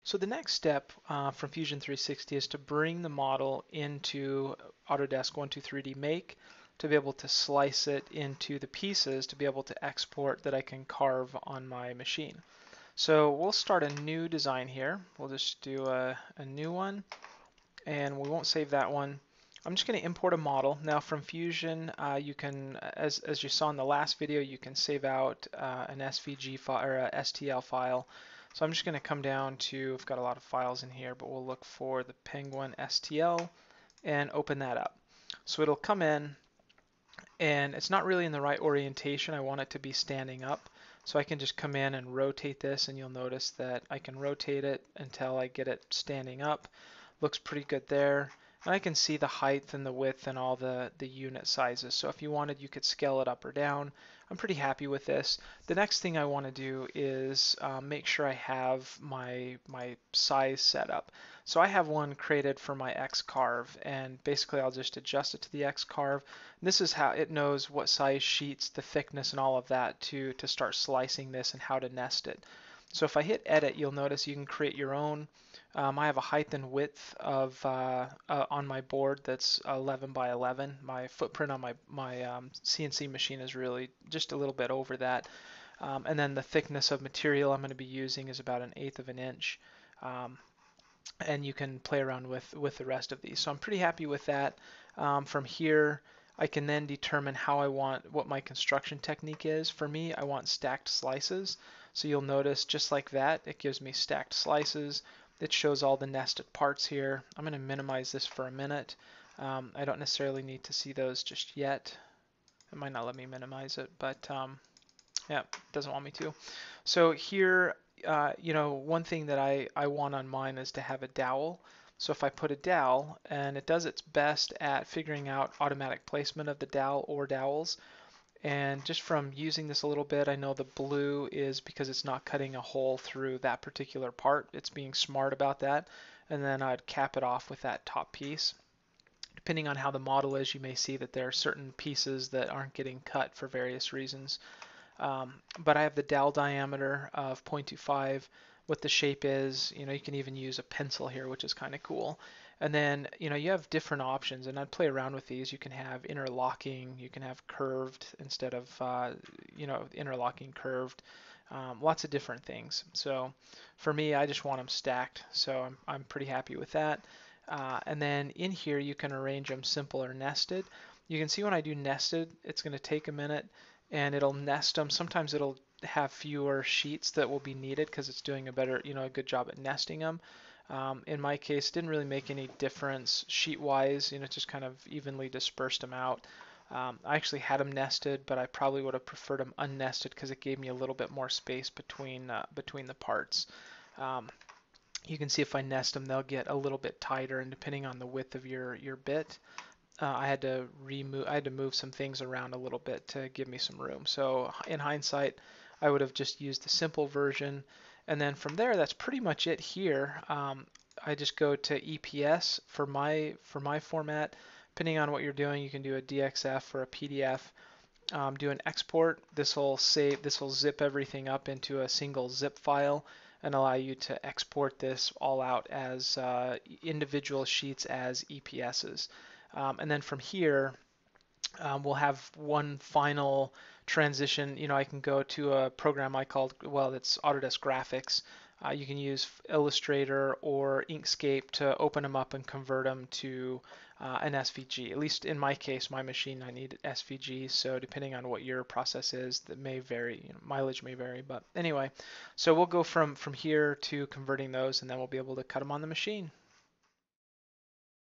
So the next step from Fusion 360 is to bring the model into Autodesk 123D Make to be able to slice it into the pieces to be able to export that I can carve on my machine. So we'll start a new design here. We'll just do a new one, and we won't save that one. I'm just going to import a model. Now from Fusion, you can, as you saw in the last video, you can save out an SVG file or a STL file. So I'm just going to come down to, I've got a lot of files in here, but we'll look for the Penguin STL and open that up. So it'll come in, and it's not really in the right orientation. I want it to be standing up. So I can just come in and rotate this, and you'll notice that I can rotate it until I get it standing up. Looks pretty good there. And I can see the height and the width and all the unit sizes. So if you wanted, you could scale it up or down. I'm pretty happy with this. The next thing I want to do is make sure I have my size set up. So I have one created for my X carve, and basically I'll just adjust it to the X carve. This is how it knows what size sheets, the thickness, and all of that to start slicing this and how to nest it. So if I hit edit, you'll notice you can create your own. I have a height and width of on my board that's 11 by 11. My footprint on my CNC machine is really just a little bit over that. And then the thickness of material I'm going to be using is about 1/8 of an inch. And you can play around with the rest of these. So I'm pretty happy with that. From here, I can then determine how I want, what my construction technique is. For me, I want stacked slices. So you'll notice just like that, it gives me stacked slices. It shows all the nested parts here. I'm going to minimize this for a minute. I don't necessarily need to see those just yet. It might not let me minimize it, but yeah, it doesn't want me to. So here, one thing that I want on mine is to have a dowel. So if I put a dowel, and it does its best at figuring out automatic placement of the dowel or dowels. And just from using this a little bit, I know the blue is because it's not cutting a hole through that particular part. It's being smart about that. And then I'd cap it off with that top piece. Depending on how the model is, you may see that there are certain pieces that aren't getting cut for various reasons. But I have the dowel diameter of 0.25. What the shape is, you can even use a pencil here, which is kind of cool. And then, you have different options, and I'd play around with these. You can have interlocking, you can have curved instead of, interlocking curved. Lots of different things. So for me, I just want them stacked, so I'm pretty happy with that. And then in here, you can arrange them simple or nested. You can see when I do nested, it's going to take a minute and it'll nest them. Sometimes it'll have fewer sheets that will be needed because it's doing a good job at nesting them. In my case, it didn't really make any difference sheet-wise. Just kind of evenly dispersed them out. I actually had them nested, but I probably would have preferred them unnested because it gave me a little bit more space between the parts. You can see if I nest them, they'll get a little bit tighter, and depending on the width of your bit, I had to move some things around a little bit to give me some room. So in hindsight, I would have just used the simple version, and then from there, that's pretty much it here. I just go to EPS for my format. Depending on what you're doing, you can do a DXF or a PDF. Do an export. This will zip everything up into a single zip file and allow you to export this all out as individual sheets as EPSs. And then from here, we'll have one final transition. I can go to a program it's Autodesk Graphics. You can use Illustrator or Inkscape to open them up and convert them to an SVG. At least in my case, my machine, I need SVG. So depending on what your process is, that may vary. Mileage may vary. But anyway, so we'll go from here to converting those, and then we'll be able to cut them on the machine.